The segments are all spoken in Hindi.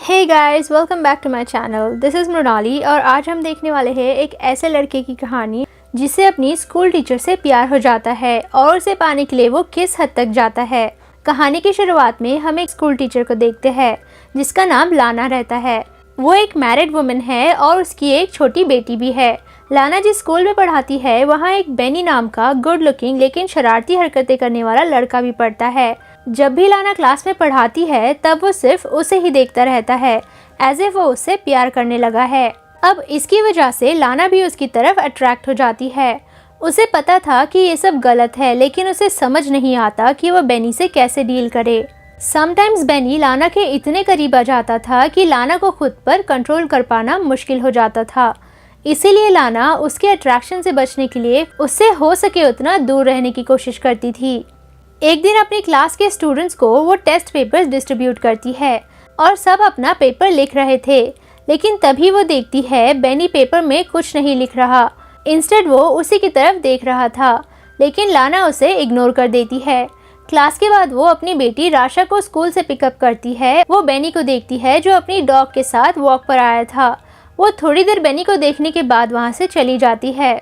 Hey guys, welcome back to my channel. This is Mrinali और आज हम देखने वाले हैं एक ऐसे लड़के की कहानी जिसे अपनी स्कूल टीचर से प्यार हो जाता है और उसे पाने के लिए वो किस हद तक जाता है। कहानी की शुरुआत में हम एक स्कूल टीचर को देखते हैं जिसका नाम लाना रहता है। वो एक मैरिड वुमन है और उसकी एक छोटी बेटी भी है। लाना जिस स्कूल में पढ़ाती है वहाँ एक बेनी नाम का गुड लुकिंग लेकिन शरारती हरकतें करने वाला लड़का भी पढ़ता है। जब भी लाना क्लास में पढ़ाती है तब वो सिर्फ उसे ही देखता रहता है, एज इफ वो उससे प्यार करने लगा है। अब इसकी वजह से लाना भी उसकी तरफ अट्रैक्ट हो जाती है। उसे पता था कि ये सब गलत है लेकिन उसे समझ नहीं आता कि वो बेनी से कैसे डील करे। समटाइम्स बेनी लाना के इतने करीब आ जाता था कि लाना को खुद पर कंट्रोल कर पाना मुश्किल हो जाता था। इसीलिए लाना उसके अट्रैक्शन से बचने के लिए उससे हो सके उतना दूर रहने की कोशिश करती थी। एक दिन अपनी क्लास के स्टूडेंट्स को वो टेस्ट पेपर्स डिस्ट्रीब्यूट करती है और सब अपना पेपर लिख रहे थे, लेकिन तभी वो देखती है बेनी पेपर में कुछ नहीं लिख रहा। इंस्टेड वो उसी की तरफ देख रहा था, लेकिन लाना उसे इग्नोर कर देती है। क्लास के बाद वो अपनी बेटी राशा को स्कूल से पिकअप करती है। वो बेनी को देखती है जो अपनी डॉग के साथ वॉक पर आया था। वो थोड़ी देर बेनी को देखने के बाद वहाँ से चली जाती है।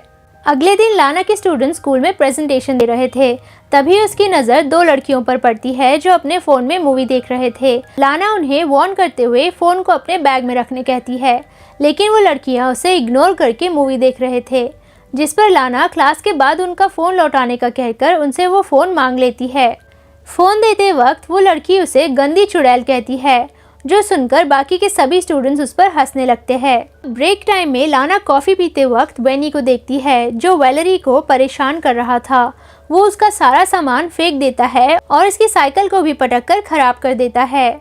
अगले दिन लाना के स्टूडेंट स्कूल में प्रेजेंटेशन दे रहे थे, तभी उसकी नज़र दो लड़कियों पर पड़ती है जो अपने फ़ोन में मूवी देख रहे थे। लाना उन्हें वार्न करते हुए फ़ोन को अपने बैग में रखने कहती है, लेकिन वो लड़कियां उसे इग्नोर करके मूवी देख रहे थे, जिस पर लाना क्लास के बाद उनका फ़ोन लौटाने का कहकर उनसे वो फ़ोन मांग लेती है। फ़ोन देते वक्त वो लड़की उसे गंदी चुड़ैल कहती है, जो सुनकर बाकी के सभी स्टूडेंट्स उस पर हंसने लगते हैं। ब्रेक टाइम में लाना कॉफ़ी पीते वक्त बेनी को देखती है जो वैलेरी को परेशान कर रहा था। वो उसका सारा सामान फेंक देता है और इसकी साइकिल को भी पटक कर खराब कर देता है।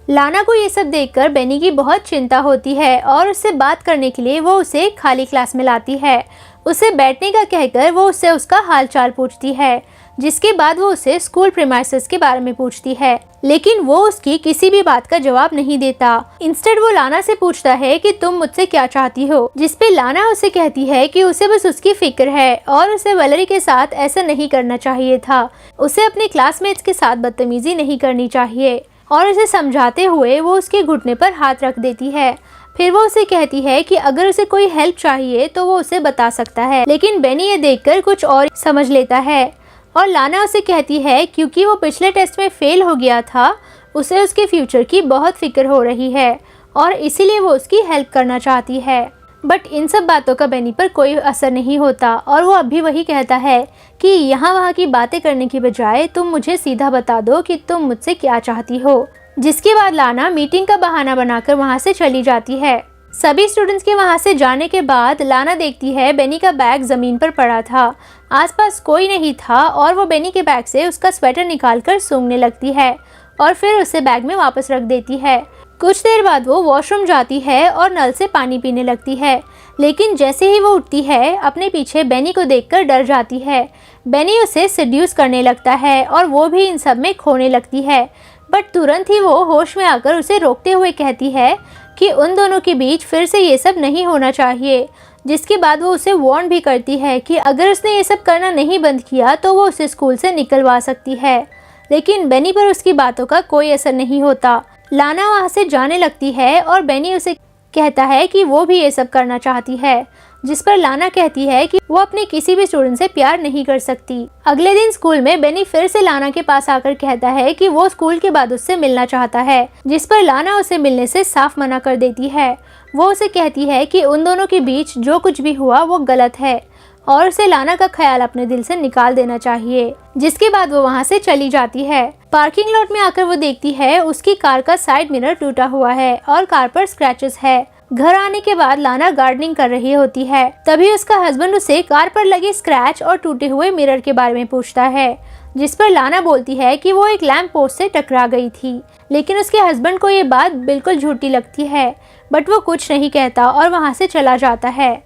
लाना को ये सब देखकर बेनी की बहुत चिंता होती है और उससे बात करने के लिए वो उसे खाली क्लास में लाती है। उसे बैठने का कहकर वो उससे उसका हालचाल पूछती है, जिसके बाद वो उसे स्कूल प्रीमाइसेस के बारे में पूछती है, लेकिन वो उसकी किसी भी बात का जवाब नहीं देता। इंस्टेड वो लाना से पूछता है कि तुम मुझसे क्या चाहती हो, जिसपे लाना उसे कहती है कि उसे बस उसकी फिक्र है और उसे वैलेरी के साथ ऐसा नहीं करना चाहिए था। उसे अपने क्लासमेट्स के साथ बदतमीजी नहीं करनी चाहिए और उसे समझाते हुए वो उसके घुटने पर हाथ रख देती है। फिर वो उसे कहती है कि अगर उसे कोई हेल्प चाहिए तो वो उसे बता सकता है, लेकिन बेनी ये देखकर कुछ और समझ लेता है और लाना उसे कहती है क्योंकि वो पिछले टेस्ट में फेल हो गया था, उसे उसके फ्यूचर की बहुत फिक्र हो रही है और इसीलिए वो उसकी हेल्प करना चाहती है। बट इन सब बातों का बेनी पर कोई असर नहीं होता और वो अभी वही कहता है कि यहाँ वहाँ की बातें करने की बजाय तुम मुझे सीधा बता दो कि तुम मुझसे क्या चाहती हो। जिसके बाद लाना मीटिंग का बहाना बनाकर वहाँ से चली जाती है। सभी स्टूडेंट्स के वहाँ से जाने के बाद लाना देखती है बेनी का बैग ज़मीन पर पड़ा था। आसपास कोई नहीं था और वो बेनी के बैग से उसका स्वेटर निकालकर सूंघने लगती है और फिर उसे बैग में वापस रख देती है। कुछ देर बाद वो वॉशरूम जाती है और नल से पानी पीने लगती है, लेकिन जैसे ही वो उठती है अपने पीछे बेनी को देखकर डर जाती है। बेनी उसे सेड्यूस करने लगता है और वो भी इन सब में खोने लगती है, बट तुरंत ही वो होश में आकर उसे रोकते हुए कहती है कि उन दोनों के बीच फिर से ये सब नहीं होना चाहिए। जिसके बाद वो उसे वार्न भी करती है कि अगर उसने ये सब करना नहीं बंद किया तो वो उसे स्कूल से निकलवा सकती है, लेकिन बेनी पर उसकी बातों का कोई असर नहीं होता। लाना वहाँ से जाने लगती है और बेनी उसे कहता है कि वो भी ये सब करना चाहती है, जिस पर लाना कहती है कि वो अपने किसी भी स्टूडेंट से प्यार नहीं कर सकती। अगले दिन स्कूल में बेनी फिर से लाना के पास आकर कहता है कि वो स्कूल के बाद उससे मिलना चाहता है, जिस पर लाना उसे मिलने से साफ मना कर देती है। वो उसे कहती है कि उन दोनों के बीच जो कुछ भी हुआ वो गलत है और उसे लाना का ख्याल अपने दिल से निकाल देना चाहिए। जिसके बाद वो वहाँ से चली जाती है। पार्किंग लॉट में आकर वो देखती है उसकी कार का साइड मिरर टूटा हुआ है और कार पर स्क्रैचेस है। घर आने के बाद लाना गार्डनिंग कर रही होती है, तभी उसका हस्बैंड उसे कार पर लगे स्क्रैच और टूटे हुए मिरर के बारे में पूछता है, जिस पर लाना बोलती है कि वो एक लैंप पोस्ट से टकरा गई थी, लेकिन उसके हस्बैंड को ये बात बिल्कुल झूठी लगती है, बट वो कुछ नहीं कहता और वहाँ से चला जाता है।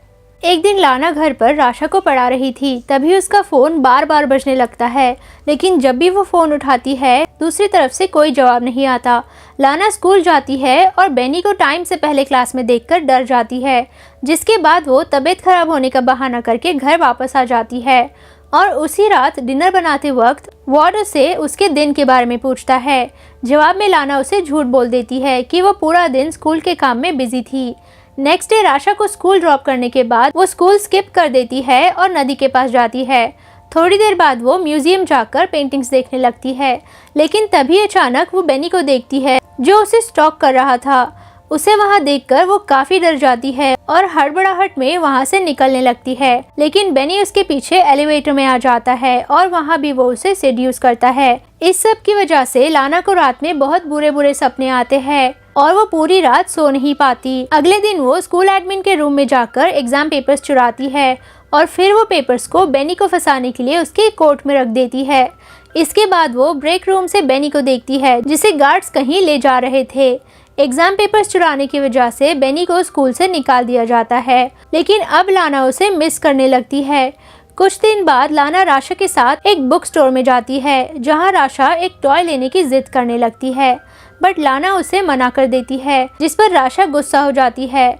एक दिन लाना घर पर राशा को पढ़ा रही थी, तभी उसका फ़ोन बार बार बजने लगता है, लेकिन जब भी वो फ़ोन उठाती है दूसरी तरफ से कोई जवाब नहीं आता। लाना स्कूल जाती है और बेनी को टाइम से पहले क्लास में देखकर डर जाती है, जिसके बाद वो तबीयत खराब होने का बहाना करके घर वापस आ जाती है और उसी रात डिनर बनाते वक्त वार्ड उसे उसके दिन के बारे में पूछता है। जवाब में लाना उसे झूठ बोल देती है कि वो पूरा दिन स्कूल के काम में बिजी थी। नेक्स्ट डे राशा को स्कूल ड्रॉप करने के बाद वो स्कूल स्किप कर देती है और नदी के पास जाती है। थोड़ी देर बाद वो म्यूजियम जाकर पेंटिंग्स देखने लगती है, लेकिन तभी अचानक वो बेनी को देखती है जो उसे स्टॉक कर रहा था। उसे वहां देखकर वो काफी डर जाती है और हड़बड़ाहट में वहां से निकलने लगती है, लेकिन बेनी उसके पीछे एलिवेटर में आ जाता है और वहां भी वो उसे सेड्यूस करता है। इस सब की वजह से लाना को रात में बहुत बुरे बुरे सपने आते हैं और वो पूरी रात सो नहीं पाती। अगले दिन वो स्कूल एडमिन के रूम में जाकर एग्जाम पेपर्स चुराती है और फिर वो पेपर्स को बेनी को फंसाने के लिए उसके कोट में रख देती है। इसके बाद वो ब्रेक रूम से बेनी को देखती है जिसे गार्ड्स कहीं ले जा रहे थे। एग्जाम पेपर्स चुराने की वजह से बेनी को स्कूल से निकाल दिया जाता है, लेकिन अब लाना उसे मिस करने लगती है। कुछ दिन बाद लाना राशा के साथ एक बुक स्टोर में जाती है जहां राशा एक टॉय लेने की जिद करने लगती है, बट लाना उसे मना कर देती है, जिस पर राशा गुस्सा हो जाती है।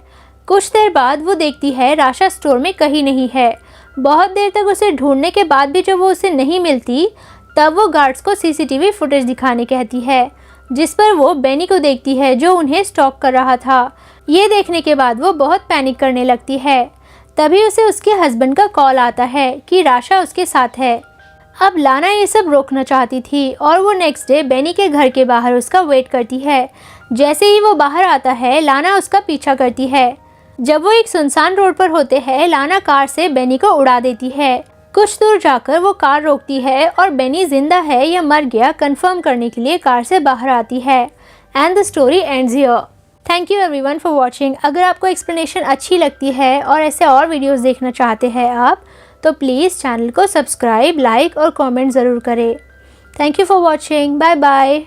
कुछ देर बाद वो देखती है राशा स्टोर में कहीं नहीं है। बहुत देर तक उसे ढूंढने के बाद भी जब वो उसे नहीं मिलती तब वो गार्ड्स को सीसीटीवी फुटेज दिखाने कहती है, जिस पर वो बेनी को देखती है जो उन्हें स्टॉक कर रहा था। ये देखने के बाद वो बहुत पैनिक करने लगती है। तभी उसे उसके हस्बैंड का कॉल आता है कि राशा उसके साथ है। अब लाना ये सब रोकना चाहती थी और वो नेक्स्ट डे बेनी के घर के बाहर उसका वेट करती है। जैसे ही वो बाहर आता है लाना उसका पीछा करती है। जब वो एक सुनसान रोड पर होते हैं लाना कार से बेनी को उड़ा देती है। कुछ दूर जाकर वो कार रोकती है और बेनी जिंदा है या मर गया कंफर्म करने के लिए कार से बाहर आती है। And the story ends here. Thank you everyone for watching. अगर आपको एक्सप्लेनेशन अच्छी लगती है और ऐसे और वीडियोस देखना चाहते हैं आप, तो प्लीज़ चैनल को सब्सक्राइब, लाइक और कमेंट ज़रूर करें। Thank you for watching. Bye bye.